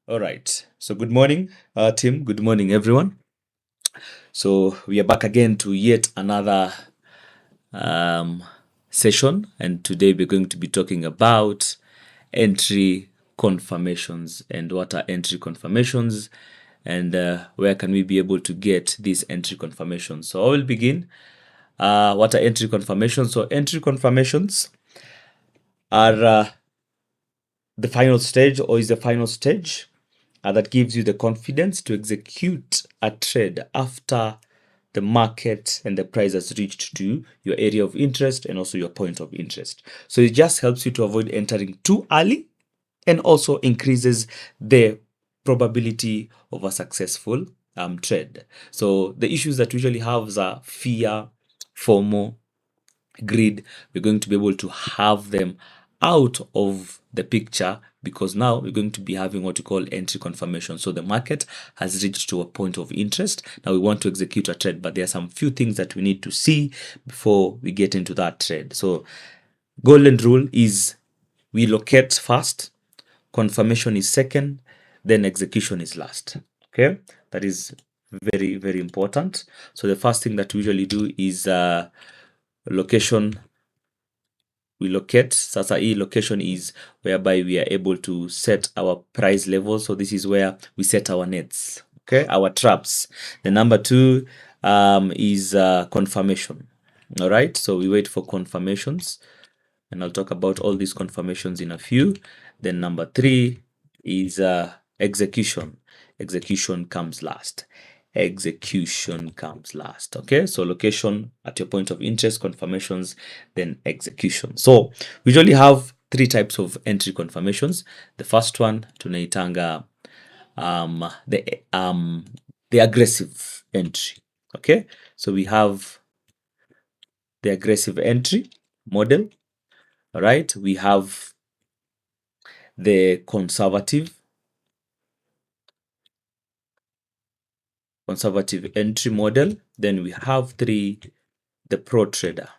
All right. So good morning, team. Good morning, everyone. So we are back again to yet another um, session, and today we're going to be talking about entry confirmations and what are entry confirmations, and where can we be able to get these entry confirmations. So I will begin. What are entry confirmations? So entry confirmations are the final stage, or is the final stage that gives you the confidence to execute a trade after the market and the price has reached to your area of interest and also your point of interest. So it just helps you to avoid entering too early and also increases the probability of a successful trade. So the issues that we usually have are fear, FOMO, greed. We're going to be able to have them out of the picture because now we're going to be having what we call entry confirmation. So the market has reached to a point of interest. Now we want to execute a trade, but there are some few things that we need to see before we get into that trade. So golden rule is we locate first, confirmation is second, then execution is last. Okay, that is very, very important. So the first thing that we usually do is location. We locate. Sasa hii location is whereby we are able to set our price level. So this is where we set our nets, okay, our traps. The number two is confirmation. All right, so we wait for confirmations, and I'll talk about all these confirmations in a few. Then number three is execution. Execution comes last. Execution comes last. Okay, so location at your point of interest, confirmations, then execution. So we usually have three types of entry confirmations. The first one tunaitanga the aggressive entry. Okay, so we have the aggressive entry model. All right, we have the conservative entry model. Then we have the pro trader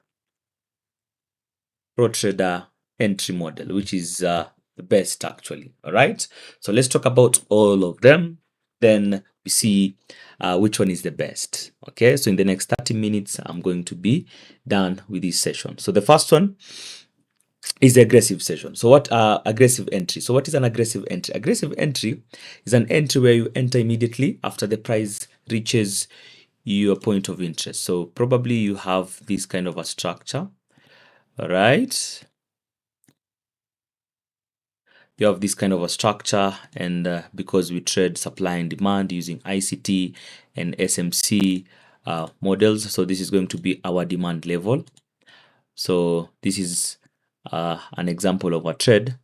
entry model, which is the best actually. All right, so let's talk about all of them, then we see which one is the best. Okay, so in the next 30 minutes I'm going to be done with this session. So the first one is the aggressive session. So what are aggressive entry? So what is an aggressive entry? Aggressive entry is an entry where you enter immediately after the price reaches your point of interest. So probably you have this kind of a structure. All right, you have this kind of a structure, and because we trade supply and demand using ICT and SMC models, so this is going to be our demand level. So this is an example of a trade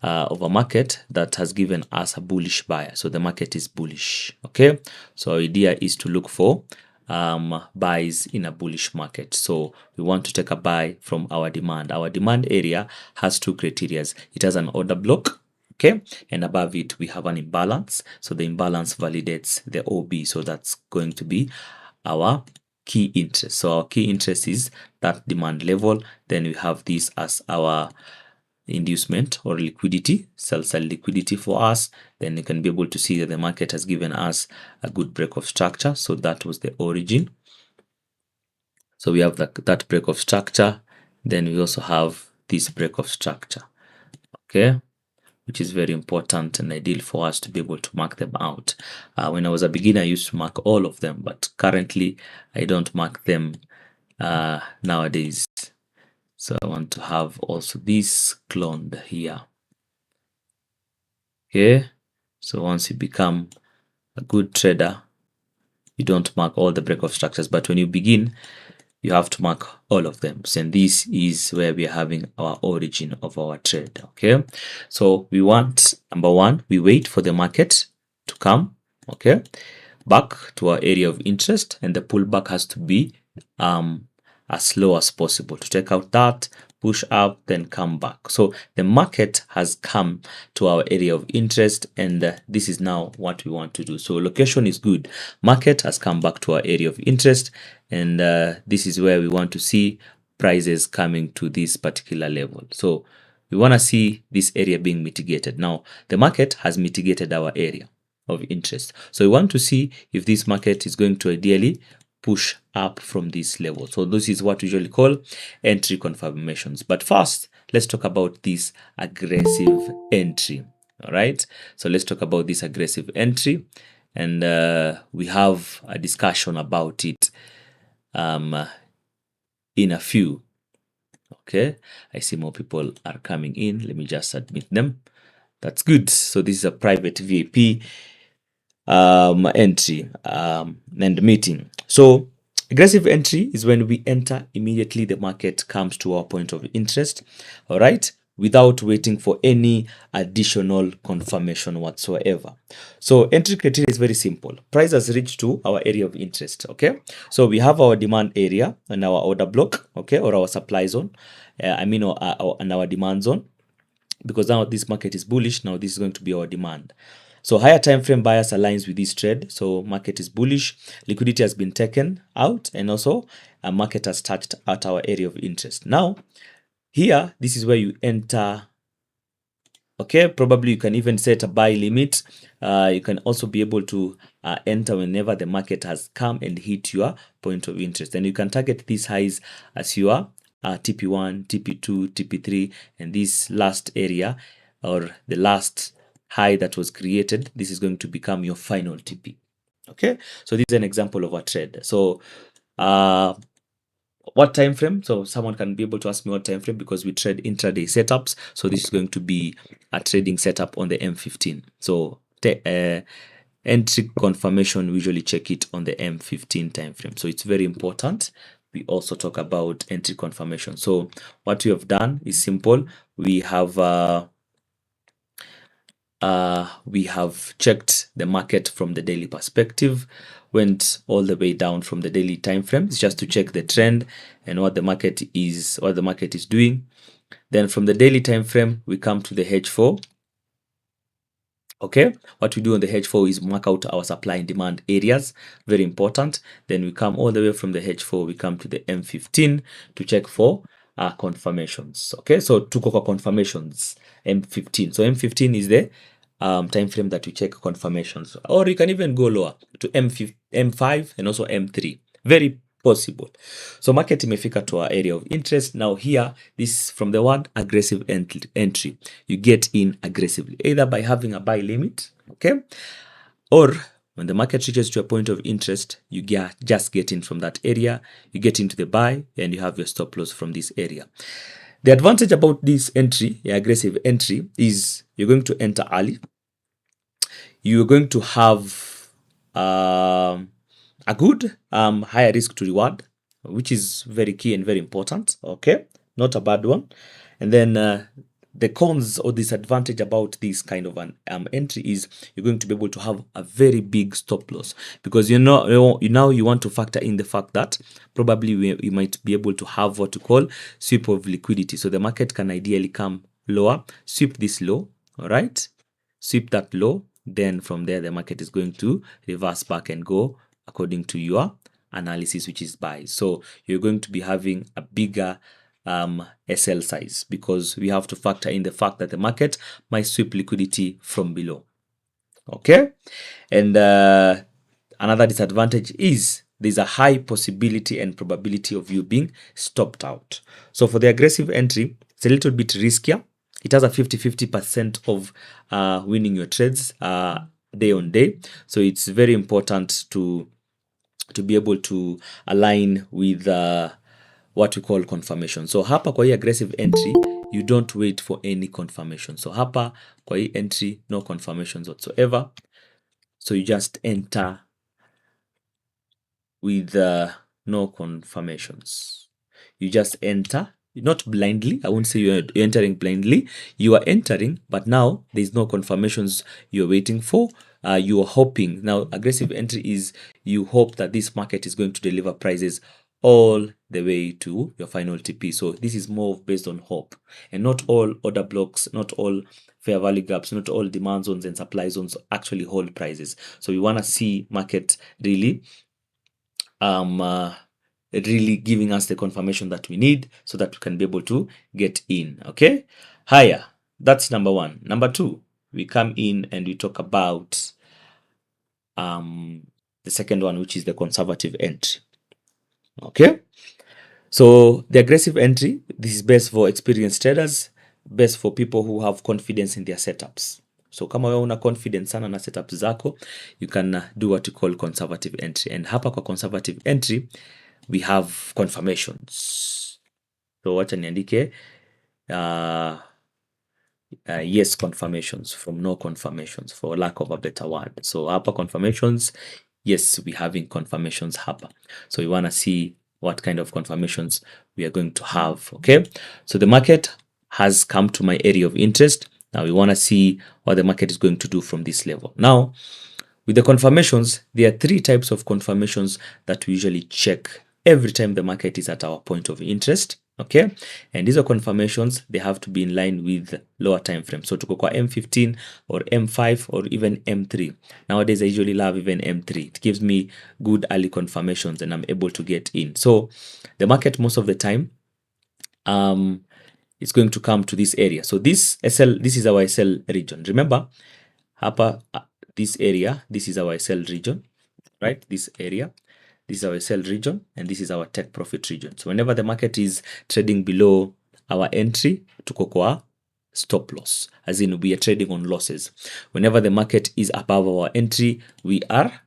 of a market that has given us a bullish buyer. So the market is bullish. Okay, so our idea is to look for buys in a bullish market. So we want to take a buy from our demand. Our demand area has two criteria. It has an order block, okay, and above it we have an imbalance. So the imbalance validates the OB. So that's going to be our key interest. So our key interest is that demand level. Then we have this as our inducement or liquidity, sell side liquidity for us. Then you can be able to see that the market has given us a good break of structure. So that was the origin. So we have that break of structure. Then we also have this break of structure, okay, which is very important and ideal for us to be able to mark them out. When I was a beginner, I used to mark all of them, but currently I don't mark them nowadays. So I want to have also this cloned here. Okay, so once you become a good trader, you don't mark all the breakout structures, but when you begin, you have to mark all of them. So this is where we are having our origin of our trade. Okay, so we want, number one, we wait for the market to come, okay, back to our area of interest, and the pullback has to be as slow as possible to take out that, push up, then come back. So the market has come to our area of interest, and this is now what we want to do. So location is good. Market has come back to our area of interest, and this is where we want to see prices coming to this particular level. So we want to see this area being mitigated. Now, the market has mitigated our area of interest. So we want to see if this market is going to ideally push up from this level. So this is what we usually call entry confirmations. But first, let's talk about this aggressive entry. All right. So let's talk about this aggressive entry, and we have a discussion about it in a few. Okay, I see more people are coming in. Let me just admit them. That's good. So this is a private VIP entry and meeting. So aggressive entry is when we enter immediately the market comes to our point of interest, all right, without waiting for any additional confirmation whatsoever. So entry criteria is very simple. Price has reached to our area of interest. Okay, so we have our demand area and our order block, okay, or our supply zone, and our demand zone, because now this market is bullish. Now this is going to be our demand. So higher time frame bias aligns with this trade. So market is bullish, liquidity has been taken out, and also a market has touched at our area of interest. Now here, this is where you enter. Okay, probably you can even set a buy limit. You can also be able to enter whenever the market has come and hit your point of interest, and you can target these highs as your TP1, TP2, TP3, and this last area, or the last high that was created, this is going to become your final TP. Okay, so this is an example of a trade. So what time frame? So someone can be able to ask me what time frame, because we trade intraday setups. So this is going to be a trading setup on the M15. So entry confirmation, we usually check it on the M15 time frame. So it's very important. We also talk about entry confirmation. So what we have done is simple. We have checked the market from the daily perspective, went all the way down from the daily time frames just to check the trend and what the market is doing. Then from the daily time frame, we come to the H4. Okay, what we do on the H4 is mark out our supply and demand areas, very important. Then we come all the way from the H4, we come to the M15 to check for confirmations. Okay, so two confirmations, M15. So M15 is the time frame that we check confirmations, or you can even go lower to M5 and also M3. Very possible. So market imefika to our area of interest. Now here, this from the word aggressive entry, you get in aggressively, either by having a buy limit, okay, or when the market reaches to a point of interest, you just get in from that area, you get into the buy, and you have your stop loss from this area. The advantage about this entry, aggressive entry, is you're going to enter early. You're going to have a good higher risk to reward, which is very key and very important. Okay, not a bad one. And then the cons or disadvantage about this kind of an entry is you're going to be able to have a very big stop loss, because you want to factor in the fact that probably we might be able to have what we call sweep of liquidity. So the market can ideally come lower, sweep this low, all right, sweep that low, then from there the market is going to reverse back and go according to your analysis, which is buy. So you're going to be having a bigger SL size, because we have to factor in the fact that the market might sweep liquidity from below. Okay, and another disadvantage is there's a high possibility and probability of you being stopped out. So for the aggressive entry, it's a little bit riskier. It has a 50% of winning your trades day on day. So it's very important to be able to align with what we call confirmation. So hapa kwa hii aggressive entry, you don't wait for any confirmation. So hapa kwa hii entry, no confirmations whatsoever. So you just enter with no confirmations. You just enter, not blindly. I won't say you're entering blindly. You are entering, but now there's no confirmations you're waiting for. You are hoping. Now, aggressive entry is you hope that this market is going to deliver prices all the way to your final TP. So this is more based on hope, and not all order blocks, not all fair value gaps, not all demand zones and supply zones actually hold prices. So we want to see market really really giving us the confirmation that we need, so that we can be able to get in. Okay, higher. That's number one. Number two, we come in and we talk about the second one, which is the conservative entry. Okay, so the aggressive entry, this is best for experienced traders, best for people who have confidence in their setups. So kama wewe una confidence sana na setups zako, you can do what you call conservative entry. And hapa kwa conservative entry, we have confirmations. So wacha niandike yes confirmations from no confirmations, for lack of a better word. So hapa confirmations, yes, we having confirmations hapa. So we want to see what kind of confirmations we are going to have. Okay, so the market has come to my area of interest. Now we want to see what the market is going to do from this level. Now with the confirmations, there are three types of confirmations that we usually check every time the market is at our point of interest. Okay, and these are confirmations, they have to be in line with lower time frame. So tuko kwa M15 or M5 or even M3. Nowadays I usually love even M3. It gives me good early confirmations and I'm able to get in. So the market most of the time it's going to come to this area. So this is our SL region. Remember hapa this area, this is our SL region, right? This area, this is our SL region, and this is our take profit region. So whenever the market is trading below our entry, tuko kwa stop loss, as in we are trading on losses. Whenever the market is above our entry, we are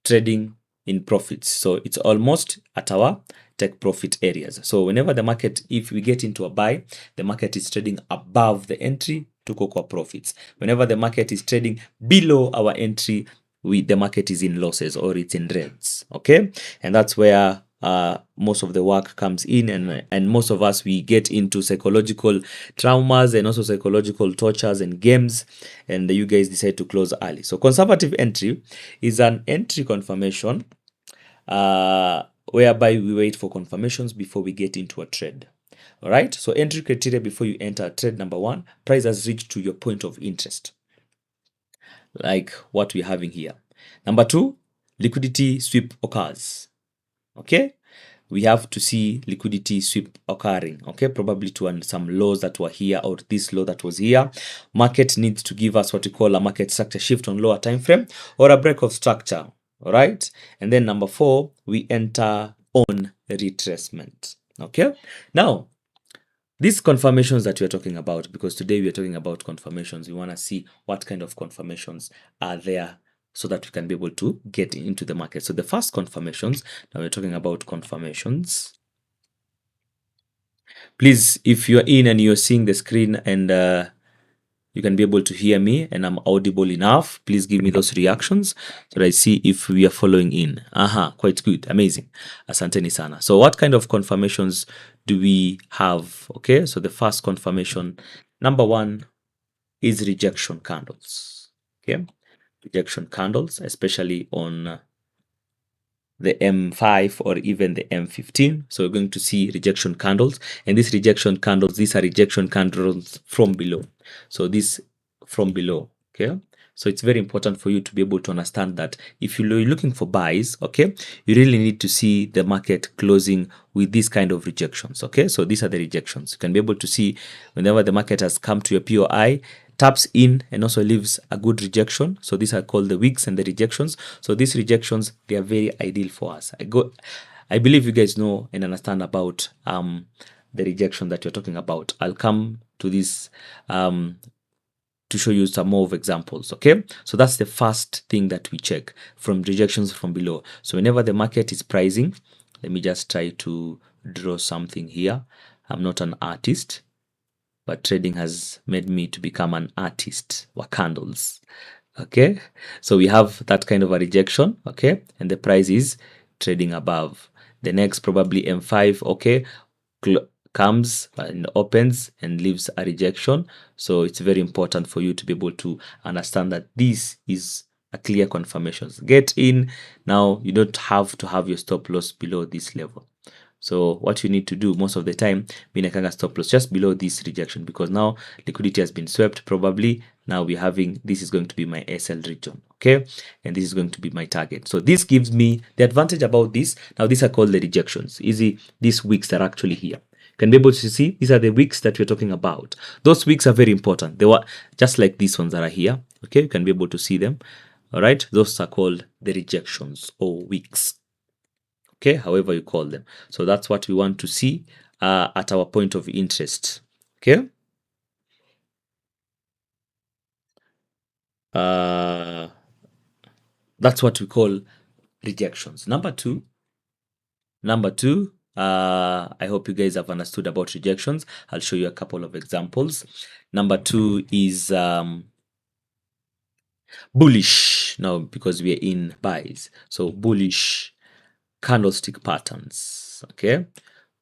trading in profits. So it's almost at our take profit areas. So whenever the market, if we get into a buy, the market is trading above the entry, tuko kwa profits. Whenever the market is trading below our entry, the market is in losses or it's in reds. Okay, and that's where most of the work comes in, and most of us, we get into psychological traumas and also psychological tortures and games, and you guys decide to close early. So conservative entry is an entry confirmation whereby we wait for confirmations before we get into a trade. All right, so entry criteria before you enter a trade: number one, price has reached to your point of interest, like what we're having here. Number two, liquidity sweep occurs. Okay, we have to see liquidity sweep occurring. Okay, probably to some lows that were here or this low that was here. Market needs to give us what we call a market structure shift on lower time frame or a break of structure. All right, and then number four, we enter on retracement. Okay, now these confirmations that we are talking about, because today we are talking about confirmations, we want to see what kind of confirmations are there so that we can be able to get into the market. So the first confirmations, now we're talking about confirmations. Please, if you're in and you're seeing the screen and you can be able to hear me and I'm audible enough, please give me those reactions so that I see if we are following in. Quite good. Amazing. Asanteni sana. So what kind of confirmations do we have? Okay, so the first confirmation, number one, is rejection candles. Okay, rejection candles, especially on the M5 or even the M15. So we're going to see rejection candles, and these rejection candles, these are rejection candles from below. So this from below. Okay, so it's very important for you to be able to understand that if you're looking for buys, okay, you really need to see the market closing with this kind of rejections. Okay, so these are the rejections. You can be able to see whenever the market has come to your POI, taps in and also leaves a good rejection. So these are called the wicks and the rejections. So these rejections, they are very ideal for us. I believe you guys know and understand about the rejection that you're talking about. I'll come to this to show you some more of examples. Okay, so that's the first thing that we check, from rejections from below. So whenever the market is pricing, let me just try to draw something here. I'm not an artist, but trading has made me to become an artist wa candles. Okay, so we have that kind of a rejection. Okay, and the price is trading above. The next, probably M5, okay, comes and opens and leaves a rejection. So it's very important for you to be able to understand that this is a clear confirmation. Get in now. You don't have to have your stop loss below this level. So what you need to do most of the time, binakanga stop loss just below this rejection, because now liquidity has been swept. Probably now we're having, this is going to be my SL region. Okay, and this is going to be my target. So this gives me the advantage about this. Now these are called the rejections. Easy, these wicks are actually here. can be able to see these are the wicks that we're talking about. Those wicks are very important. They were just like these ones that are here. Okay, you can be able to see them. All right, those are called the rejections or wicks. Okay, however you call them. So that's what we want to see at our point of interest. Okay. That's what we call rejections. Number two, I hope you guys have understood about rejections. I'll show you a couple of examples. Number two is bullish. Now, because we are in buys, so bullish candlestick patterns. Okay,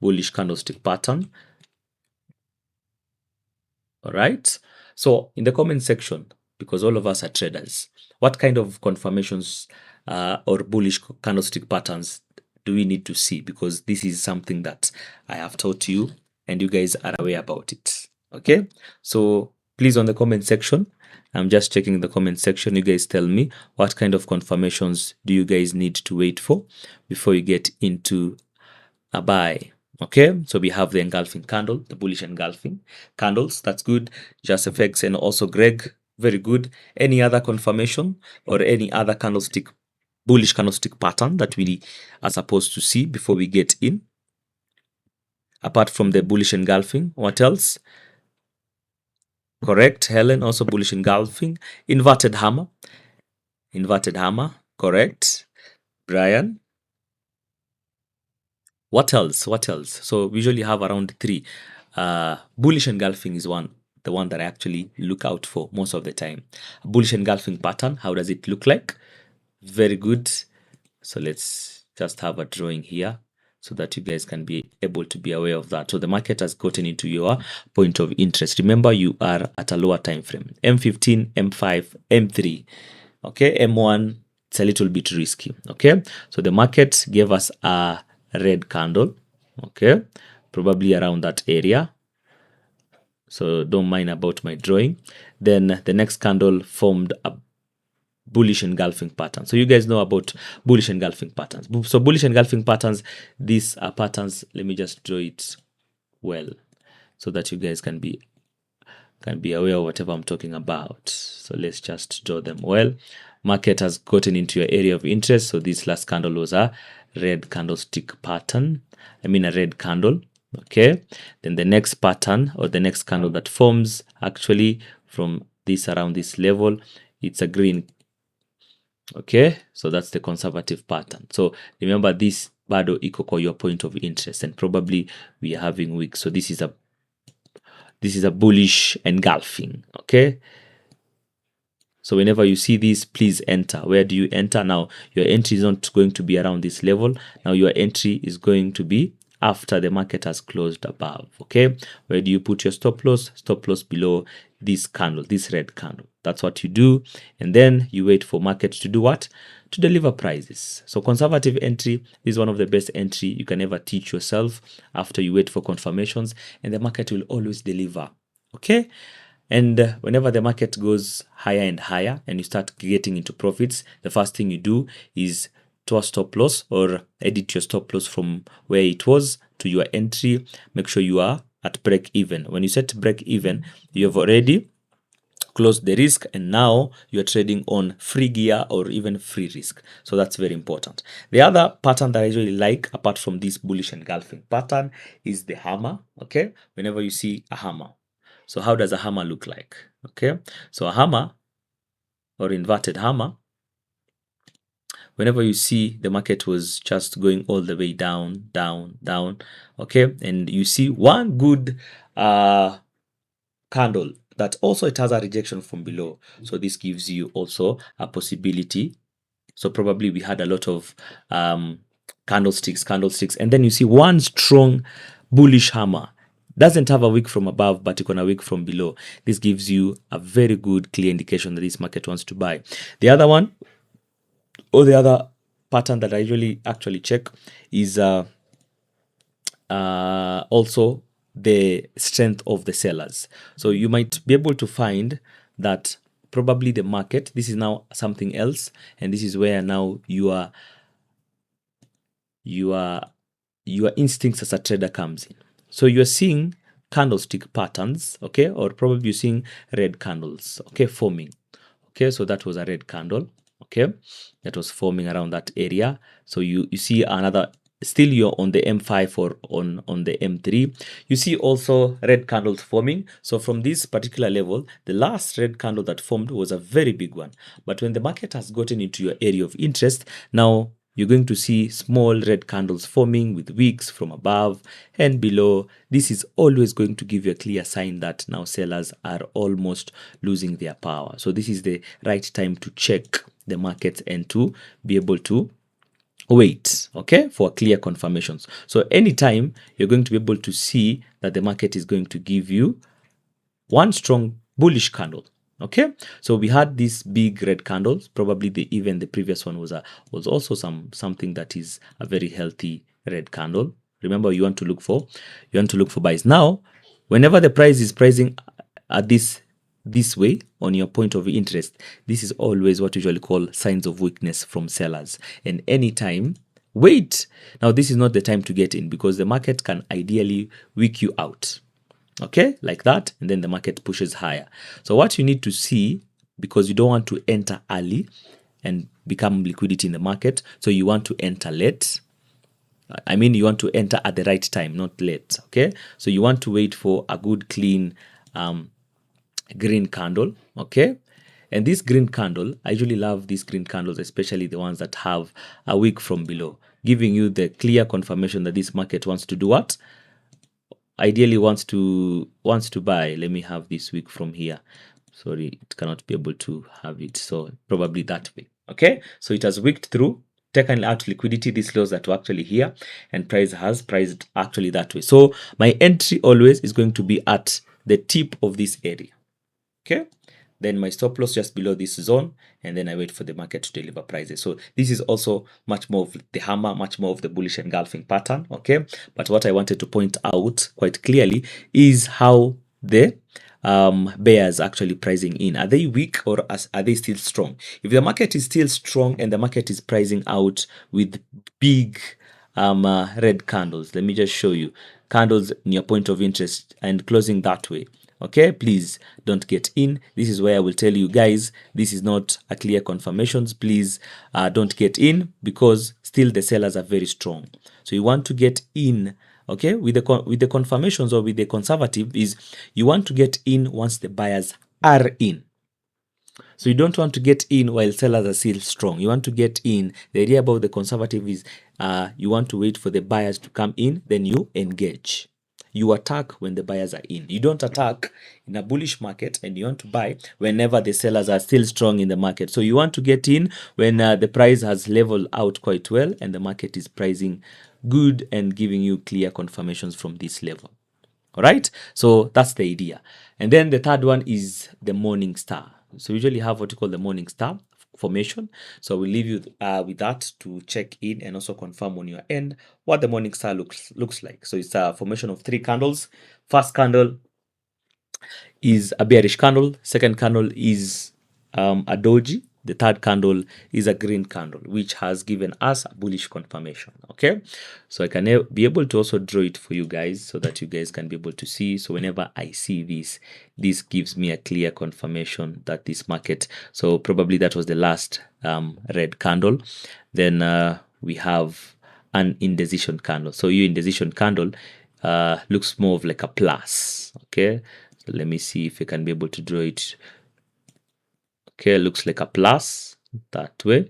bullish candlestick pattern. All right. So in the comment section, because all of us are traders, what kind of confirmations or bullish candlestick patterns do we need to see? Because this is something that I have taught you and you guys are aware about it. Okay. So please, on the comment section, I'm just checking the comment section. You guys tell me what kind of confirmations do you guys need to wait for before you get into a buy. Okay, so we have the engulfing candle, the bullish engulfing candles. That's good. Just FX and also Greg, very good. Any other confirmation or any other candlestick, bullish candlestick pattern that we are supposed to see before we get in? Apart from the bullish engulfing, what else? Correct, Helen, also bullish engulfing. Inverted hammer, correct. Brian, what else? What else? So we usually have around three. Bullish engulfing is the one that I actually look out for most of the time. Bullish engulfing pattern, how does it look like? Very good. So let's just have a drawing here so that you guys can be able to be aware of that. So the market has gotten into your point of interest. Remember, you are at a lower time frame. M15, M5, M3. Okay, M1, it's a little bit risky. Okay, so the market gave us a red candle. Okay, probably around that area. So don't mind about my drawing. Then the next candle formed a bullish engulfing pattern. So you guys know about bullish engulfing patterns. So bullish engulfing patterns, these are patterns. Let me just draw it well so that you guys can be aware of whatever I'm talking about. So let's just draw them well. Market has gotten into your area of interest. So this last candle was a red candlestick pattern. I mean a red candle. Okay. Then the next pattern or the next candle that forms actually from this around this level, it's a green. Okay. So that's the conservative pattern. So remember this bado iko kwa your point of interest and probably we are having weeks. So this is a bullish engulfing. Okay. So whenever you see this, please enter. Where do you enter? Now, your entry is not going to be around this level. Now, your entry is going to be after the market has closed above. Okay. Where do you put your stop loss? Stop loss below this candle, this red candle. That's what you do. And then you wait for market to do what? To deliver prices. So conservative entry is one of the best entry you can ever teach yourself after you wait for confirmations, and the market will always deliver. Okay. And whenever the market goes higher and higher and you start getting into profits, the first thing you do is to a stop loss or edit your stop loss from where it was to your entry. Make sure you are at break even. When you set break even, you have already closed the risk and now you're trading on free gear or even free risk. So that's very important. The other pattern that I really like apart from this bullish engulfing pattern is the hammer. Okay, whenever you see a hammer. So how does a hammer look like? Okay, so a hammer or inverted hammer, whenever you see the market was just going all the way down, down, down, okay, and you see one good candle that also it has a rejection from below. So this gives you also a possibility. So probably we had a lot of candlesticks, and then you see one strong bullish hammer. Doesn't have a wick from above, but it's gonna wick from below. This gives you a very good, clear indication that this market wants to buy. The other one, or the other pattern that I usually actually check is also the strength of the sellers. So you might be able to find that probably the market, this is now something else, and this is where now your instincts as a trader comes in. So you're seeing candlestick patterns, okay, or probably you're seeing red candles, okay, forming. Okay, so that was a red candle, okay, that was forming around that area. So you see another, still you're on the M5 or on the M3. You see also red candles forming. So from this particular level, the last red candle that formed was a very big one. But when the market has gotten into your area of interest, now you're going to see small red candles forming with wicks from above and below. This is always going to give you a clear sign that now sellers are almost losing their power. So this is the right time to check the market and to be able to wait, okay, for clear confirmations. So anytime you're going to be able to see that the market is going to give you one strong bullish candle. Okay, so we had these big red candles. Probably even the previous one was also something that is a very healthy red candle. Remember, you want to look for buys. Now, whenever the price is pricing at this way on your point of interest, this is always what we usually call signs of weakness from sellers. And anytime, wait. Now, this is not the time to get in because the market can ideally weak you out. Okay, like that, and then the market pushes higher. So what you need to see, because you don't want to enter early and become liquidity in the market, so you want to enter late. I mean, you want to enter at the right time, not late. Okay, so you want to wait for a good clean green candle. Okay, and this green candle, I usually love these green candles, especially the ones that have a wick from below, giving you the clear confirmation that this market wants to do what? Ideally wants to buy. Let me have this wick from here. Sorry, it cannot be able to have it, so probably that way. Okay, so it has wicked through, taken out liquidity, these lows that were actually here, and price has priced actually that way. So my entry always is going to be at the tip of this area. Okay, then my stop loss just below this zone, and then I wait for the market to deliver prices. So this is also much more of the hammer, much more of the bullish engulfing pattern. Okay, but what I wanted to point out quite clearly is how the bears actually pricing in. Are they weak or are they still strong? If the market is still strong and the market is pricing out with big red candles, let me just show you candles in your point of interest and closing that way. Okay, please don't get in. This is where I will tell you guys, this is not a clear confirmations. Please don't get in because still the sellers are very strong. So you want to get in, okay, with the confirmations or with the conservative is you want to get in once the buyers are in. So you don't want to get in while sellers are still strong. You want to get in. The idea about the conservative is you want to wait for the buyers to come in, then you engage. You attack when the buyers are in. You don't attack in a bullish market, and you want to buy whenever the sellers are still strong in the market. So you want to get in when the price has leveled out quite well and the market is pricing good and giving you clear confirmations from this level. All right, so that's the idea. And then the third one is the morning star. So we usually have what you call the morning star formation. So we'll leave you with that to check in and also confirm on your end what the morning star looks like. So it's a formation of 3 candles. First candle is a bearish candle. Second candle is a doji. The third candle is a green candle, which has given us a bullish confirmation. Okay, so I can be able to also draw it for you guys so that you guys can be able to see. So whenever I see this gives me a clear confirmation that this market, so probably that was the last red candle. Then we have an indecision candle. So your indecision candle looks more of like a plus. Okay, so let me see if I can be able to draw it. Okay, looks like a plus that way.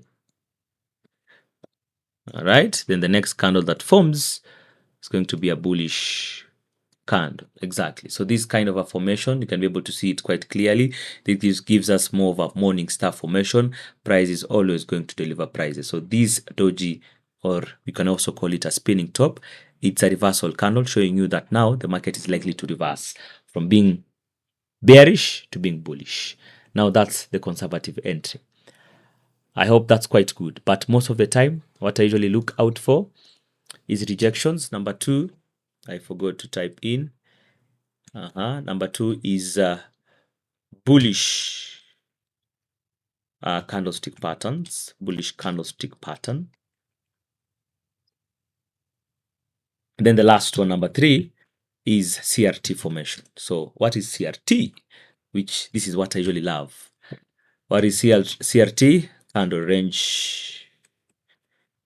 All right, then the next candle that forms is going to be a bullish candle. Exactly. So this kind of a formation, you can be able to see it quite clearly. This gives us more of a morning star formation. Price is always going to deliver prices. So this doji, or we can also call it a spinning top, it's a reversal candle showing you that now the market is likely to reverse from being bearish to being bullish. Now that's the conservative entry. I hope that's quite good. But most of the time, what I usually look out for is rejections. Number 2, I forgot to type in. Number 2 is bullish candlestick patterns, bullish candlestick pattern. And then the last one, number 3, is CRT formation. So what is CRT? Which this is what I usually love. What is CRT? Candle range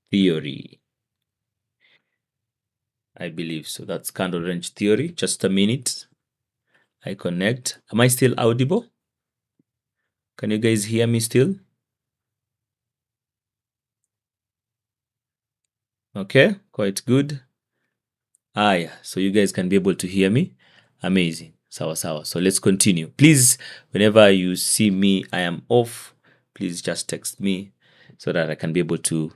theory. I believe so. That's candle range theory. Just a minute. I connect. Am I still audible? Can you guys hear me still? Okay, quite good. Yeah, so you guys can be able to hear me. Amazing. Sawa sawa. So let's continue. Please, whenever you see me, I am off. Please just text me so that I can be able to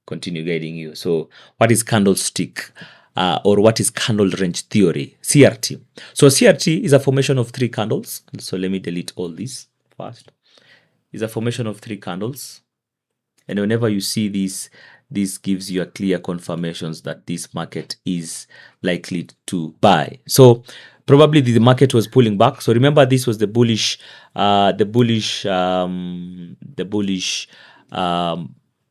continue guiding you. So, what is candlestick? Or what is candle range theory? CRT. So, CRT is a formation of three candles. So, let me delete all this first. It's a formation of three candles. And whenever you see this gives you a clear confirmations that this market is likely to buy. So probably the market was pulling back. So remember, this was the bullish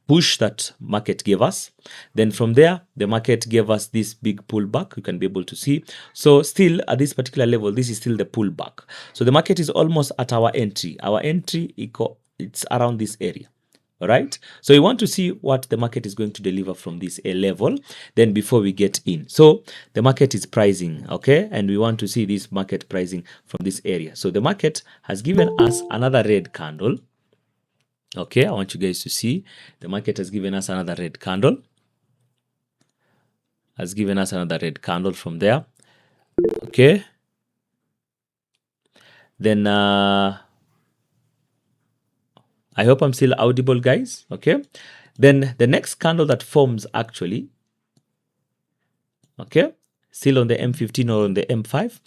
push that market gave us. Then from there, the market gave us this big pullback. You can be able to see. So still at this particular level, this is still the pullback. So the market is almost at our entry. Our entry, it's around this area. All right. So we want to see what the market is going to deliver from this A level, then before we get in. So the market is pricing, okay? And we want to see this market pricing from this area. So the market has given us another red candle. Okay, I want you guys to see the market has given us another red candle. Has given us another red candle from there. Okay. Then I hope I'm still audible, guys. Okay. Then the next candle that forms actually, okay, still on the M15 or on the M5,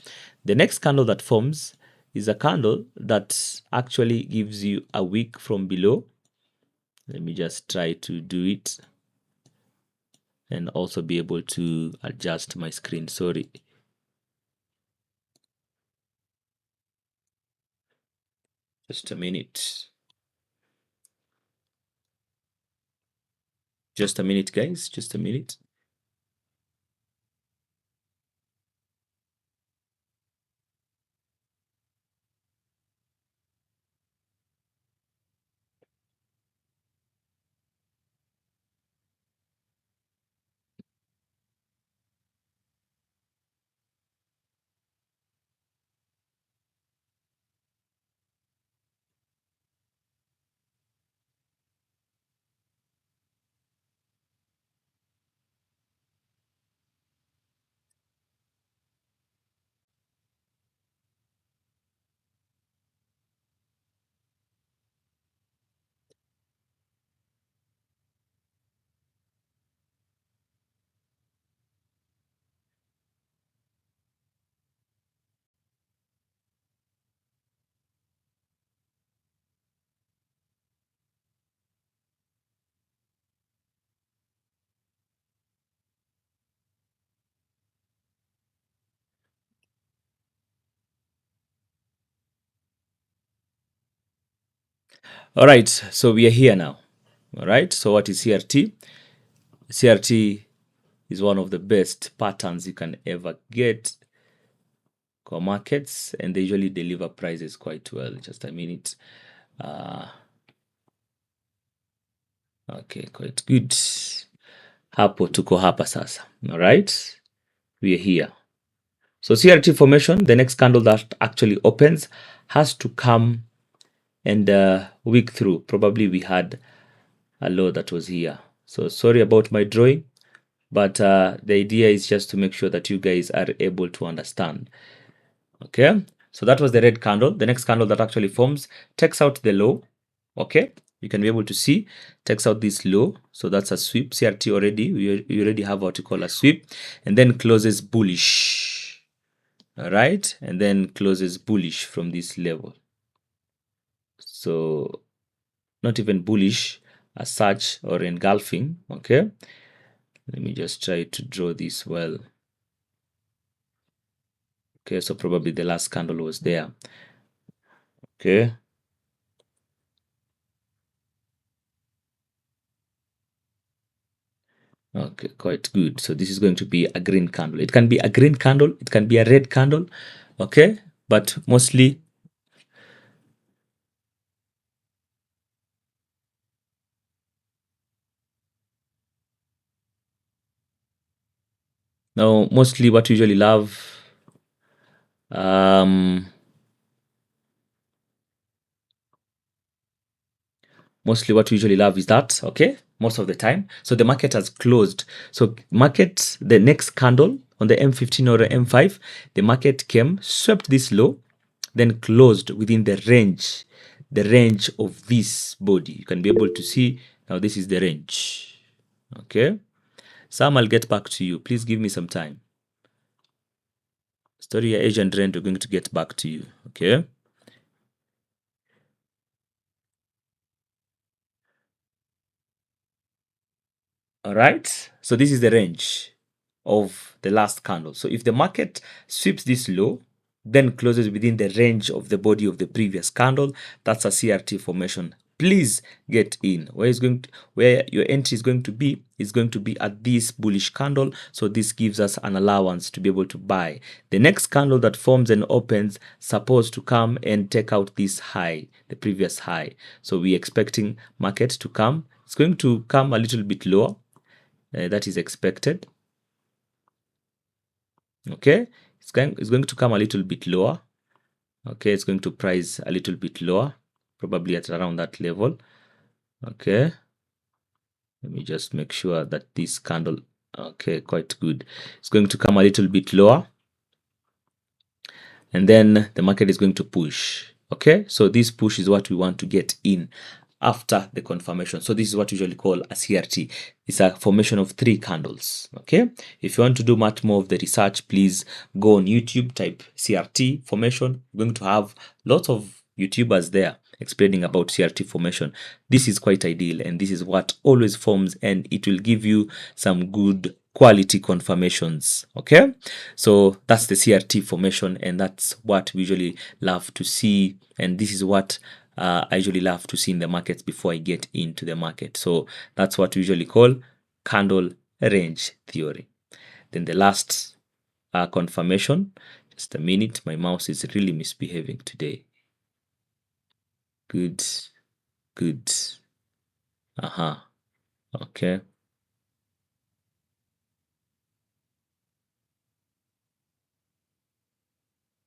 the next candle that forms is a candle that actually gives you a wick from below. Let me just try to do it and also be able to adjust my screen. Sorry. Just a minute. Just a minute, guys. Just a minute. All right. So we are here now. All right. So what is CRT? CRT is one of the best patterns you can ever get for markets, and they usually deliver prices quite well. Just a minute. Okay, quite good. Hapo tuko hapa sasa. All right. We are here. So CRT formation, the next candle that actually opens has to come and wick through. Probably we had a low that was here. So sorry about my drawing, but the idea is just to make sure that you guys are able to understand. Okay, so that was the red candle. The next candle that actually forms takes out the low. Okay, you can be able to see, takes out this low. So that's a sweep. CRT already, we already have what we call a sweep, and then closes bullish. All right, and then closes bullish from this level. So not even bullish as such or engulfing. Okay, let me just try to draw this well. Okay, so probably the last candle was there. Okay. Okay, quite good. So this is going to be a green candle. It can be a green candle, it can be a red candle, okay? But mostly, no, mostly what we usually love, um, mostly what we usually love is that, okay? Most of the time. So the market has closed. So market, the next candle on the M15 or the M5, the market came, swept this low, then closed within the range of this body. You can be able to see now this is the range. Okay. Sam, I'll get back to you. Please give me some time. Story Asian trend, we're going to get back to you. Okay. All right. So this is the range of the last candle. So if the market sweeps this low, then closes within the range of the body of the previous candle, that's a CRT formation. Please get in. Where your entry is going to be at this bullish candle. So this gives us an allowance to be able to buy. The next candle that forms and opens supposed to come and take out this high, the previous high. So we're expecting market to come. It's going to come a little bit lower. That is expected. Okay, it's going to come a little bit lower. Okay, it's going to price a little bit lower, probably at around that level. Okay, let me just make sure that this candle, okay, quite good. It's going to come a little bit lower, and then the market is going to push. Okay, so this push is what we want to get in after the confirmation. So this is what we usually call a CRT. It's a formation of 3 candles. Okay, if you want to do much more of the research, please go on YouTube, type CRT formation. You're going to have lots of YouTubers there explaining about CRT formation. This is quite ideal, and this is what always forms, and it will give you some good quality confirmations. Okay, so that's the CRT formation, and that's what we usually love to see, and this is what I usually love to see in the markets before I get into the market. So that's what we usually call candle range theory. Then the last confirmation, just a minute, my mouse is really misbehaving today. Good, good. Okay.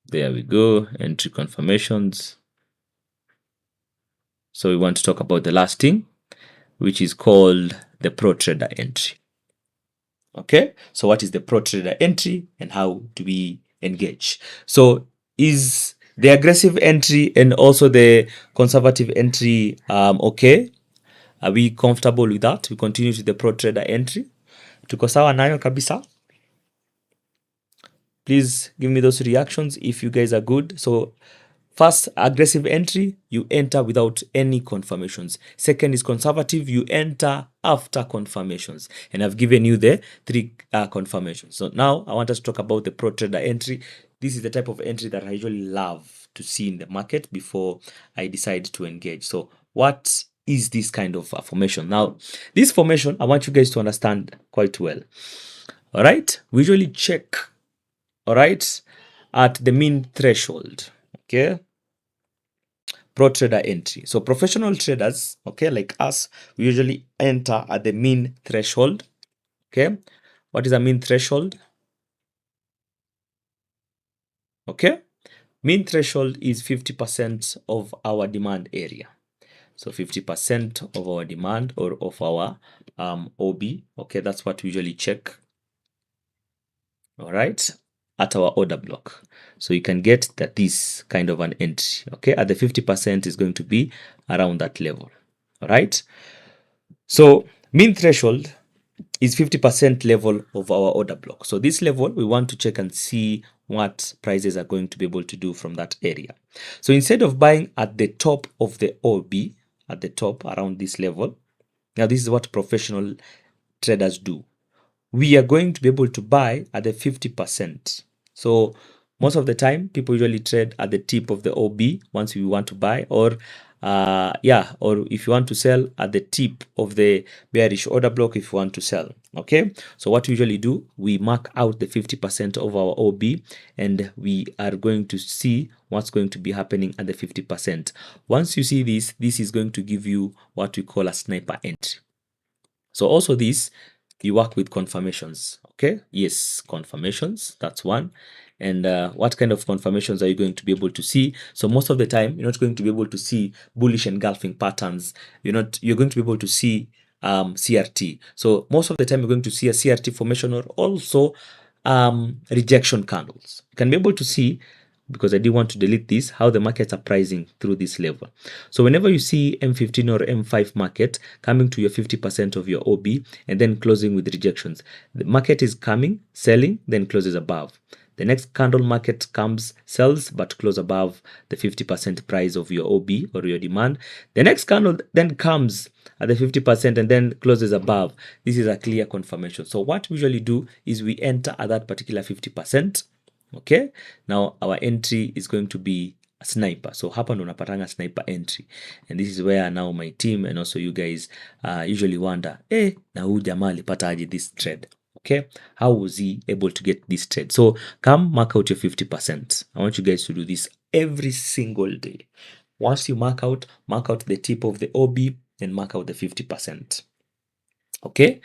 There we go, entry confirmations. So we want to talk about the last thing, which is called the pro trader entry. Okay, so what is the pro trader entry and how do we engage? So is the aggressive entry and also the conservative entry okay? Are we comfortable with that? We continue to the pro trader entry. Tuko sawa nayo kabisa? Please give me those reactions if you guys are good. So first, aggressive entry, you enter without any confirmations. Second is conservative, you enter after confirmations. And I've given you the 3 confirmations. So now I want us to talk about the pro trader entry. This is the type of entry that I usually love to see in the market before I decide to engage. So what is this kind of formation? Now, this formation, I want you guys to understand quite well. All right, we usually check, all right, at the mean threshold. Okay, pro trader entry. So professional traders, okay, like us, we usually enter at the mean threshold. Okay, what is a mean threshold? Okay, mean threshold is 50% of our demand area. So 50% of our demand or of our OB. Okay, that's what we usually check. All right, at our order block. So you can get that this kind of an entry. Okay, at the 50% is going to be around that level. All right. So mean threshold is 50% level of our order block. So this level, we want to check and see what prices are going to be able to do from that area. So instead of buying at the top of the OB, at the top around this level, now this is what professional traders do. We are going to be able to buy at the 50%. So most of the time, people usually trade at the tip of the OB once we want to buy, or yeah, or if you want to sell at the tip of the bearish order block, if you want to sell. Okay, so what we usually do, we mark out the 50% of our OB, and we are going to see what's going to be happening at the 50%. Once you see this is going to give you what we call a sniper entry. So also this, you work with confirmations. Okay, yes, confirmations, that's one. And what kind of confirmations are you going to be able to see? So most of the time, you're not going to be able to see bullish engulfing patterns. You're going to be able to see CRT. So most of the time, you're going to see a CRT formation, or also rejection candles. You can be able to see, because I did want to delete this, how the markets are pricing through this level. So whenever you see M15 or M5 market coming to your 50% of your OB and then closing with rejections, the market is coming, selling, then closes above. The next candle market comes, sells, but close above the 50% price of your OB or your demand. The next candle then comes at the 50% and then closes above. This is a clear confirmation. So what we usually do is we enter at that particular 50%. Okay, now our entry is going to be a sniper. So hapa ndo unapatanga sniper entry, and this is where now my team and also you guys usually wonder, na huyu jamaa alipata aje this trade? Okay, how was he able to get this trade? So come mark out your 50%. I want you guys to do this every single day. Once you mark out the tip of the OB and mark out the 50%. Okay,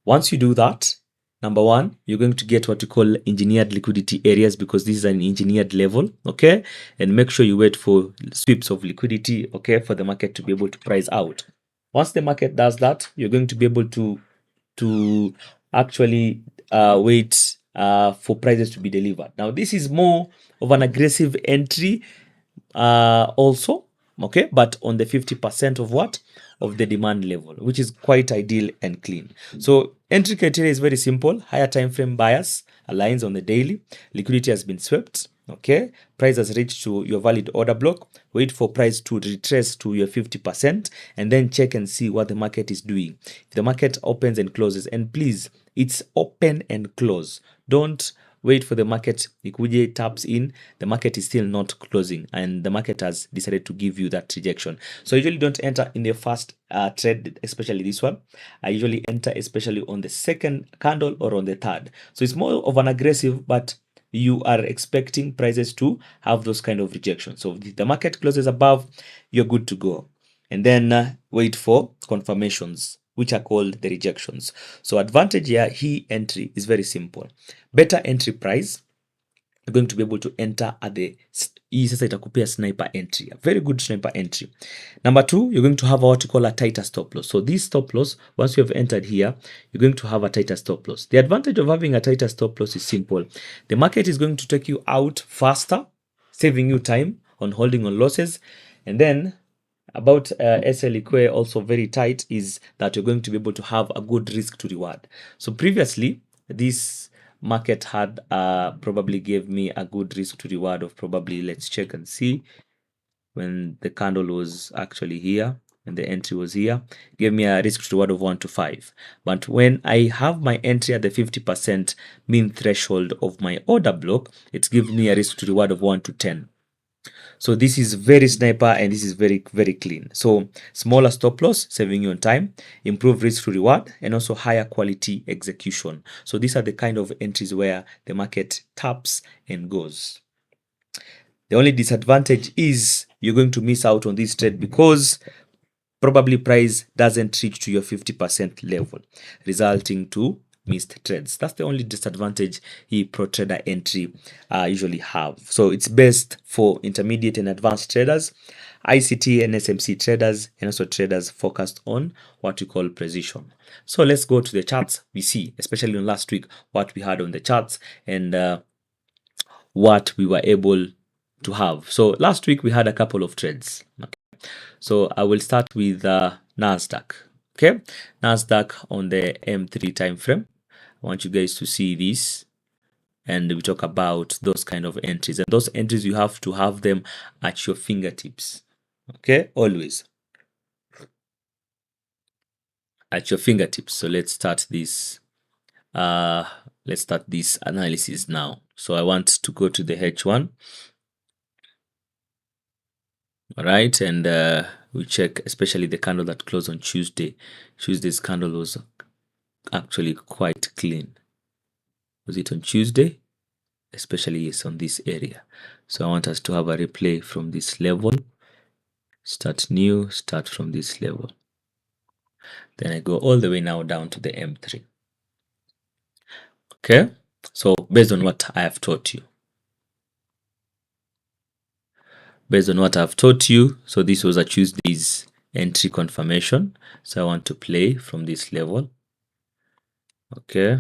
once you do that, number one, you're going to get what we call engineered liquidity areas, because this is an engineered level. Okay, and make sure you wait for sweeps of liquidity, okay, for the market to be able to price out. Once the market does that, you're going to be able to actually wait for prices to be delivered. Now this is more of an aggressive entry also, okay, but on the 50% of what, of the demand level, which is quite ideal and clean. So entry criteria is very simple. Higher time frame bias aligns on the daily, liquidity has been swept, okay, price has reached to your valid order block, wait for price to retrace to your 50%, and then check and see what the market is doing. If the market opens and closes, and please, it's open and close, don't wait for the market ikuje taps in, the market is still not closing and the market has decided to give you that rejection. So I usually don't enter in the first trade, especially this one. I usually enter especially on the second candle or on the third. So it's more of an aggressive, but you are expecting prices to have those kind of rejections. So if the market closes above, you're good to go. And then wait for confirmations, which are called the rejections. So advantage here, entry is very simple. Better entry price, you're going to be able to enter at the sasa itakupea sniper entry, a very good sniper entry. Number two, you're going to have what you call a tighter stop loss. So this stop loss, once you have entered here, you're going to have a tighter stop loss. The advantage of having a tighter stop loss is simple. The market is going to take you out faster, saving you time on holding on losses. And then about SL Equa, also very tight, is that you're going to be able to have a good risk to reward. So previously, this market had probably gave me a good risk to reward of probably, let's check and see, when the candle was actually here and the entry was here, gave me a risk to reward of 1 to 5. But when I have my entry at the 50% mean threshold of my order block, it's given me a risk to reward of 1 to 10. So this is very sniper and this is very, very clean. So smaller stop loss, saving you on time, improve risk to reward, and also higher quality execution. So these are the kind of entries where the market taps and goes. The only disadvantage is you're going to miss out on this trade because probably price doesn't reach to your 50% level, resulting to missed trades. That's the only disadvantage pro trader entry usually have. So it's best for intermediate and advanced traders, ICT and SMC traders, and also traders focused on what we call precision. So let's go to the charts. We see, especially on last week, what we had on the charts and what we were able to have. So last week we had a couple of trades. Okay. So I will start with NASDAQ. Okay, NASDAQ on the M3 time frame. I want you guys to see this, and we talk about those kind of entries. And those entries, you have to have them at your fingertips. Okay, always at your fingertips. So let's start this. Let's start this analysis now. So I want to go to the H1. All right, and we check especially the candle that closed on Tuesday. Tuesday's candle was actually quite clean. Was it on Tuesday? Especially yes, on this area. So I want us to have a replay from this level. Start new, start from this level. Then I go all the way now down to the M3. Okay, so based on what I have taught you. So this was a Tuesday's entry confirmation. So I want to play from this level. Okay.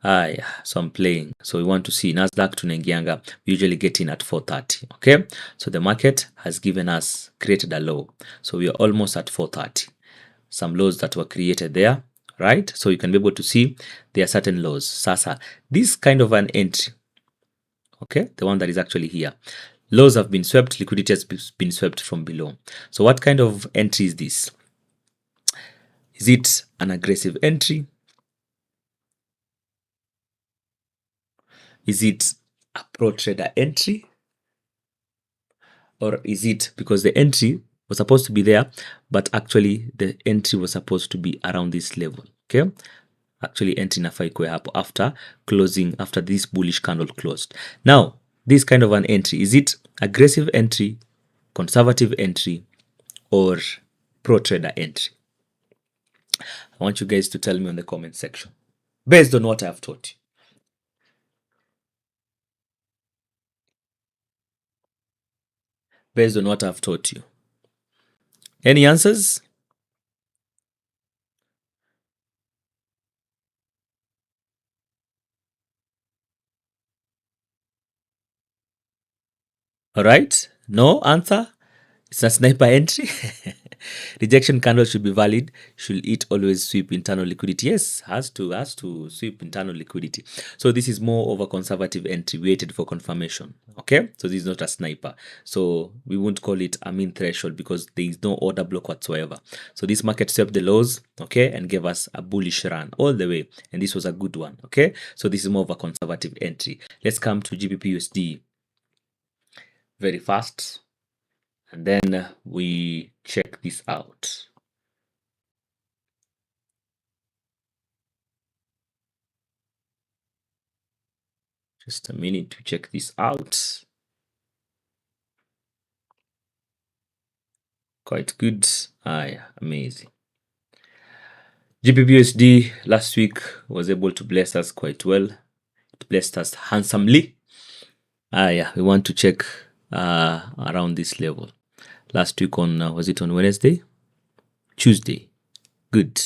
Yeah, so I'm playing. So we want to see Nasdaq tunaingianga. We usually get in at 4:30. Okay. So the market has given us created a low. So we are almost at 4:30. Some lows that were created there, right? So you can be able to see there are certain lows. Sasa, this kind of an entry, okay, the one that is actually here. Lows have been swept, liquidity has been swept from below. So what kind of entry is this? Is it an aggressive entry? Is it a pro trader entry? Or is it because the entry was supposed to be there, but actually the entry was supposed to be around this level? Okay. Actually, entry inafaa ikuwe hapo after closing, after this bullish candle closed. Now, this kind of an entry, is it aggressive entry, conservative entry, or pro trader entry? I want you guys to tell me on the comment section based on what I have taught you. Based on what I've taught you. Any answers? All right. No answer. It's a sniper entry. Rejection candle should be valid. Should it always sweep internal liquidity? Yes, has to sweep internal liquidity. So this is more of a conservative entry waited for confirmation. Okay, so this is not a sniper. So we won't call it a mean threshold because there is no order block whatsoever. So this market swept the lows, okay, and gave us a bullish run all the way, and this was a good one. Okay, so this is more of a conservative entry. Let's come to GBP/USD very fast. And then we check this out. Just a minute to check this out. Quite good. Yeah, amazing. GBP/USD last week was able to bless us quite well. It blessed us handsomely. Yeah, we want to check around this level. Last week on, was it on Wednesday? Tuesday. Good.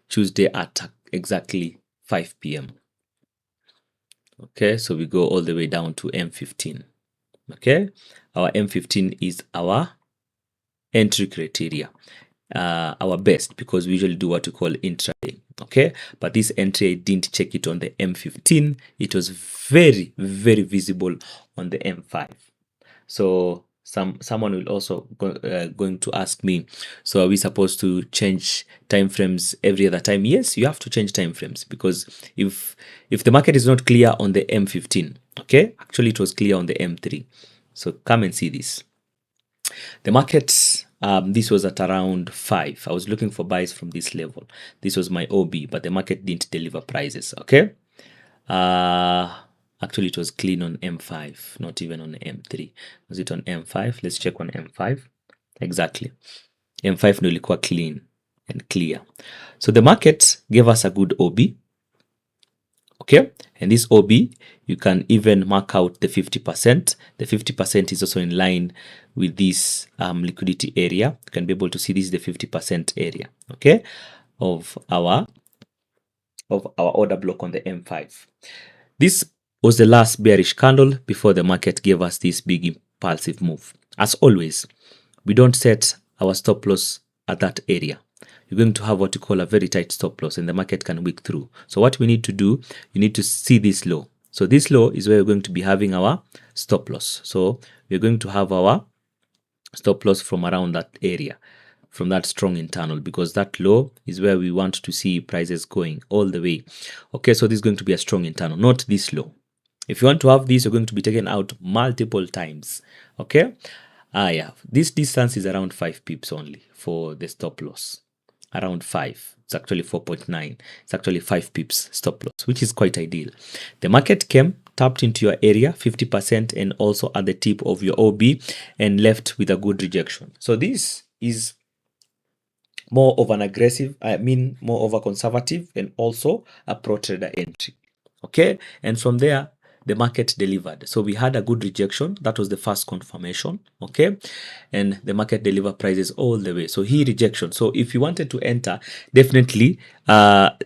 Tuesday at exactly 5 p.m. Okay, so we go all the way down to M15. Okay, our M15 is our entry criteria, our best, because we usually do what we call intraday. Okay, but this entry I didn't check it on the M15. It was very visible on the M5. So someone will also going to ask me, so are we supposed to change time frames every other time? Yes, you have to change time frames, because if the market is not clear on the M15, okay, actually it was clear on the M3. So come and see this. The market, this was at around 5. I was looking for buys from this level. This was my OB, but the market didn't deliver prices. Okay. Actually, it was clean on M5, not even on M3. Was it on M5? Let's check on M5. Exactly. M5 ndio ilikuwa clean and clear. So the market gave us a good OB. Okay. And this OB, you can even mark out the 50%. The 50% is also in line with this liquidity area. You can be able to see this is the 50% area, okay, of our order block on the M5. This was the last bearish candle before the market gave us this big impulsive move. As always, we don't set our stop loss at that area. You're going to have what you call a very tight stop loss, and the market can wick through. So what we need to do, you need to see this low. So this low is where we're going to be having our stop loss. So we're going to have our stop loss from around that area, from that strong internal, because that low is where we want to see prices going all the way. Okay, so this is going to be a strong internal, not this low. If you want to have this, you're going to be taken out multiple times. Okay, Yeah, this distance is around 5 pips only for the stop loss. Around 5. It's actually 4.9. It's actually 5 pips stop loss, which is quite ideal. The market came, tapped into your area 50% and also at the tip of your OB and left with a good rejection. So this is more of an aggressive, more of a conservative and also a pro trader entry. Okay, and from there the market delivered. So we had a good rejection. That was the first confirmation. Okay, and the market delivered prices all the way. So here rejection. So if you wanted to enter, definitely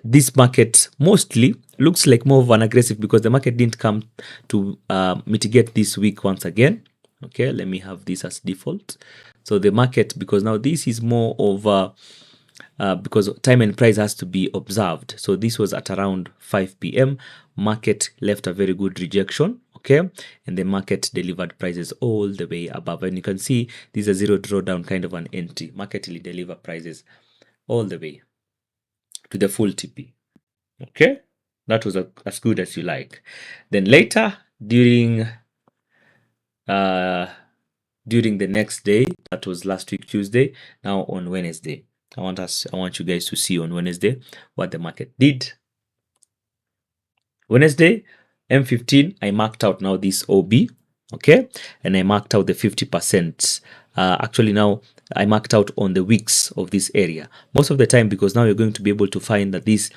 this market mostly looks like more of an aggressive because the market didn't come to mitigate this week once again. Okay, let me have this as default. So the market, because now this is more of a because time and price has to be observed. So this was at around 5 p.m. Market left a very good rejection. Okay, and the market delivered prices all the way above. And you can see this is a zero drawdown kind of an entry. Market will deliver prices all the way to the full TP. Okay, that was as good as you like. Then later uh, during the next day, that was last week Tuesday, now on Wednesday. I want you guys to see on Wednesday what the market did. Wednesday, M15, I marked out now this OB, okay, and I marked out the 50%. Actually, now I marked out on the wicks of this area most of the time, because now you're going to be able to find that this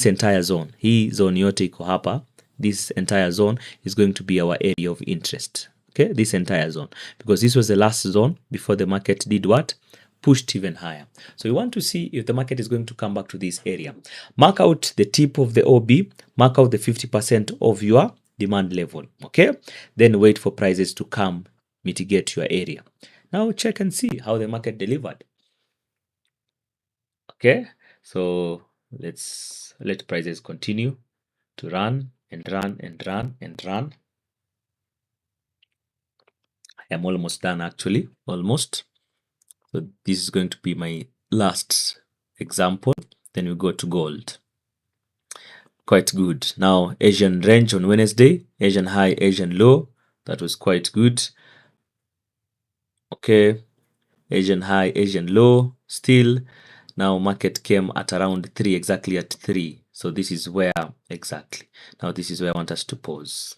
entire zone, hii zone yote iko hapa, this entire zone is going to be our area of interest. Okay, this entire zone, because this was the last zone before the market did what? Pushed even higher. So we want to see if the market is going to come back to this area. Mark out the tip of the OB, mark out the 50% of your demand level. Okay, then wait for prices to come mitigate your area. Now check and see how the market delivered. Okay, so let's let prices continue to run and run and run and run. I am almost done, actually, almost. So this is going to be my last example. Then we go to gold. Quite good. Now Asian range on Wednesday, Asian high, Asian low. That was quite good. Okay, Asian high, Asian low still. Now market came at around 3, exactly at 3. So this is where exactly. Now this is where I want us to pause.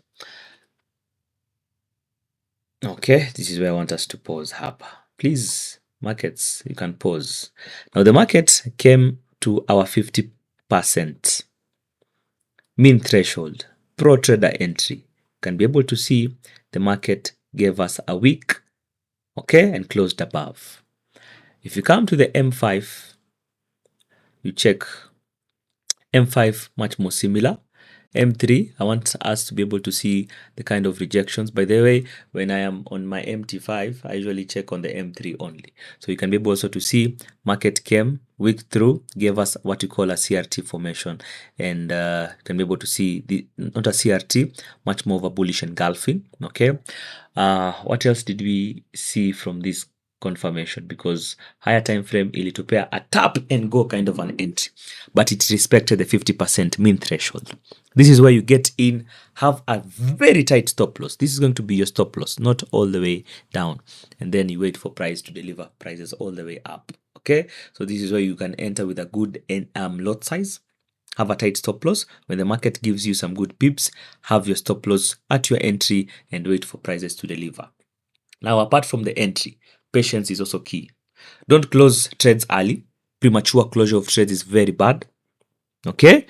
Okay, this is where I want us to pause. Hapa, please, markets, you can pause. Now the market came to our 50% mean threshold, pro trader entry. You can be able to see the market gave us a wick, okay, and closed above. If you come to the M5, you check M5, much more similar. M3, I want us to be able to see the kind of rejections. By the way, when I am on my MT5, I usually check on the M3 only. So you can be able also to see market came, wick through, gave us what we call a CRT formation. And you can be able to see, not a CRT, much more of a bullish engulfing. Okay. What else did we see from this confirmation? Because higher time frame ilitupea a tap and go kind of an entry, but it respected the 50% mean threshold. This is where you get in, have a very tight stop loss. This is going to be your stop loss, not all the way down, and then you wait for price to deliver prices all the way up. Okay, so this is where you can enter with a good lot size. Have a tight stop loss. When the market gives you some good pips, have your stop loss at your entry and wait for prices to deliver. Now, apart from the entry, patience is also key. Don't close trades early. Premature closure of trades is very bad. Okay?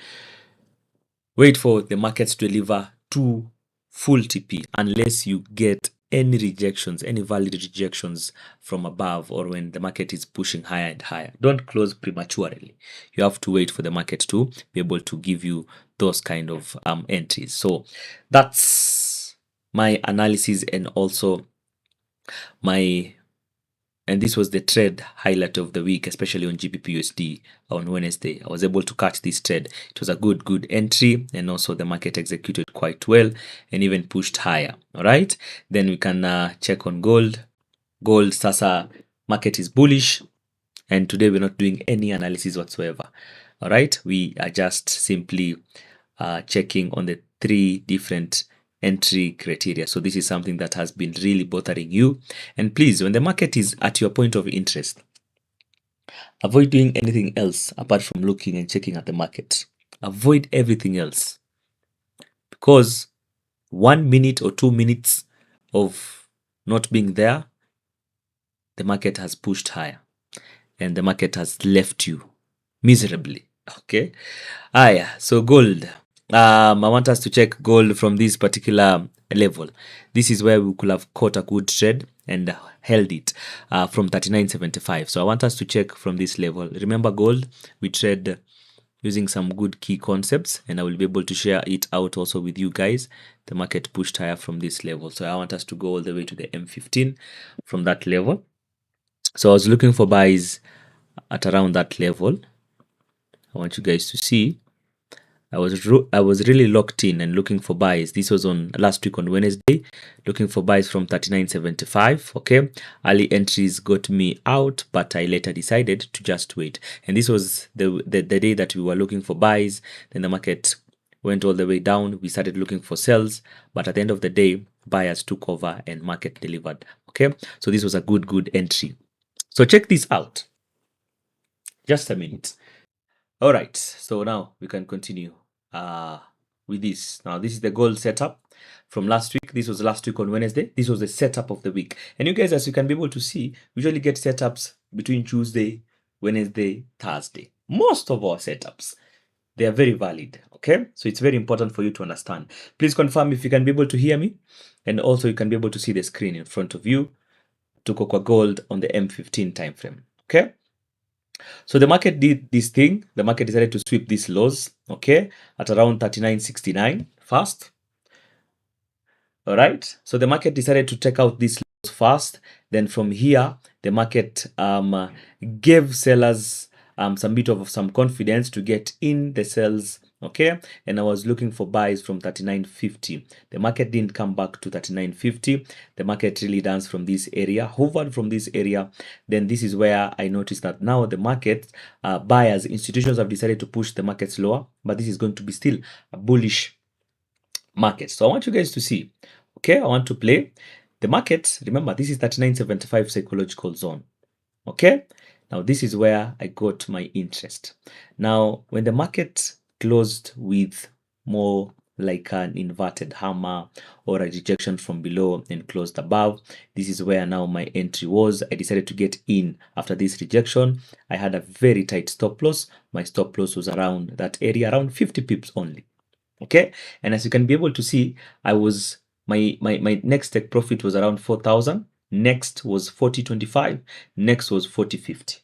Wait for the markets to deliver to full TP unless you get any rejections, any valid rejections from above, or when the market is pushing higher and higher. Don't close prematurely. You have to wait for the market to be able to give you those kind of entries. So that's my analysis, and also and this was the trade highlight of the week, especially on GBP/USD on Wednesday. I was able to catch this trade. It was a good entry, and also the market executed quite well and even pushed higher. All right, then we can check on gold. Gold, sasa market is bullish, and today we're not doing any analysis whatsoever. All right, we are just simply checking on the 3 different entry criteria. So this is something that has been really bothering you. And please, when the market is at your point of interest, avoid doing anything else apart from looking and checking at the market. Avoid everything else, because 1 minute or 2 minutes of not being there, the market has pushed higher and the market has left you miserably. Okay. Yeah. So gold. I want us to check gold from this particular level. This is where we could have caught a good trade and held it from 39.75. So I want us to check from this level. Remember, gold, we trade using some good key concepts, and I will be able to share it out also with you guys. The market pushed higher from this level. So I want us to go all the way to the M15 from that level. So I was looking for buys at around that level. I want you guys to see I was really locked in and looking for buys. This was on last week on Wednesday, looking for buys from 39.75. Okay, early entries got me out, but I later decided to just wait. And this was the day that we were looking for buys. Then the market went all the way down. We started looking for sells, but at the end of the day, buyers took over and market delivered. Okay, so this was a good entry. So check this out. Just a minute. All right, so now we can continue with this. Now, this is the gold setup from last week. This was last week on Wednesday. This was the setup of the week. And you guys, as you can be able to see, usually get setups between Tuesday, Wednesday, Thursday. Most of our setups, they are very valid. Okay, so it's very important for you to understand. Please confirm if you can be able to hear me, and also you can be able to see the screen in front of you. Tuko kwa gold on the M15 time frame. Okay. So the market did this thing. The market decided to sweep these lows, okay, at around 39.69 first. All right. So the market decided to take out these lows first. Then from here, the market gave sellers some bit of some confidence to get in the sells. Okay, and I was looking for buys from 39.50. The market didn't come back to 39.50. The market really danced from this area, hovered from this area. Then this is where I noticed that now the market buyers, institutions have decided to push the markets lower, but this is going to be still a bullish market. So I want you guys to see. Okay, I want to play the market. Remember, this is 39.75 psychological zone. Okay, now this is where I got my interest. Now, when the market closed with more like an inverted hammer or a rejection from below and closed above, this is where now my entry was. I decided to get in after this rejection. I had a very tight stop loss. My stop loss was around that area, around 50 pips only. Okay, and as you can be able to see, I was my next take profit was around 4,000. Next was 40.25. Next was 40.50.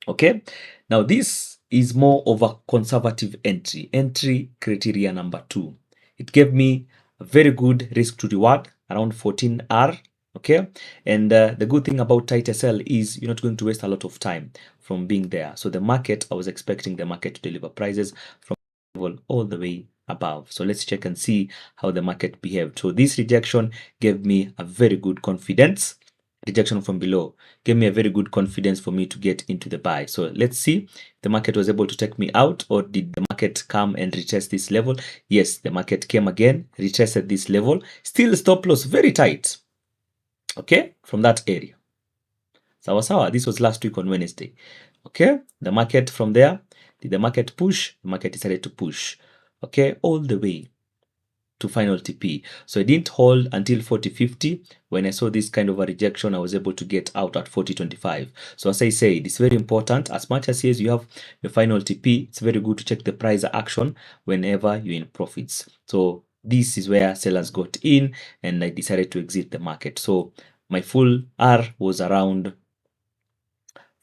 Okay, now this is more of a conservative entry criteria number 2. It gave me a very good risk to reward around 14R. Okay, and the good thing about tight SL is you're not going to waste a lot of time from being there. So the market, I was expecting the market to deliver prices from level all the way above. So let's check and see how the market behaved. So this rejection gave me a very good confidence. Rejection from below gave me a very good confidence for me to get into the buy. So let's see if the market was able to take me out, or did the market come and retest this level? Yes, the market came again, retested this level, still stop loss very tight. Okay, from that area. Sawa, this was last week on Wednesday. Okay, the market from there, did the market push? The market decided to push, okay, all the way to final TP. So I didn't hold until 40.50. When I saw this kind of a rejection, I was able to get out at 40.25. So as I said, it's very important. As much as yes, you have your final TP, it's very good to check the price action whenever you're in profits. So this is where sellers got in and I decided to exit the market. So my full R was around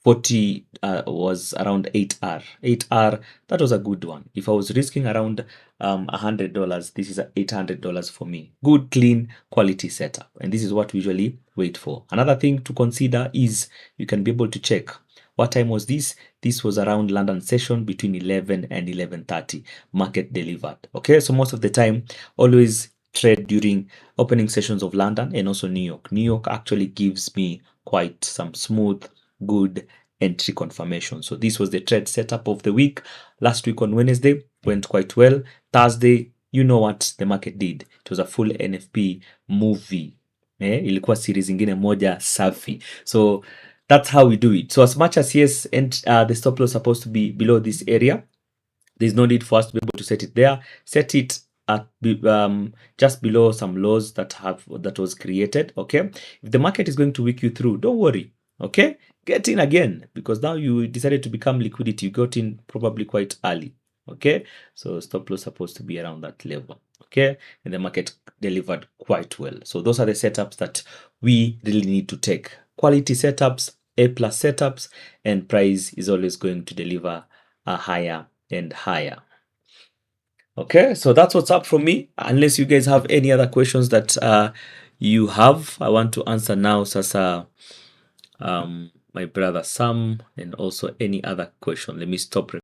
40 was around 8R. 8R, that was a good one. If I was risking around $100, this is $800 for me. Good, clean, quality setup. And this is what we usually wait for. Another thing to consider is you can be able to check. What time was this? This was around London session between 11 and 11:30. Market delivered. Okay, so most of the time, always trade during opening sessions of London and also New York. New York actually gives me quite some smooth, good entry confirmation. So this was the trade setup of the week. Last week on Wednesday went quite well. Thursday you know what the market did. It was a full NFP movie. Ilikuwa series ingine moja safi. So that's how we do it. So as much as yes, and the stop loss supposed to be below this area, there's no need for us to be able to set it there. Set it at just below some lows that was created. Okay, if the market is going to week you through, don't worry. Okay, get in again, because now you decided to become liquidity. You got in probably quite early. Okay, so stop loss supposed to be around that level. Okay, and the market delivered quite well. So those are the setups that we really need to take. Quality setups, A+ setups, and price is always going to deliver a higher and higher. Okay, so that's what's up from me. Unless you guys have any other questions that you have, I want to answer now. Sasa, my brother Sam, and also any other question. Let me stop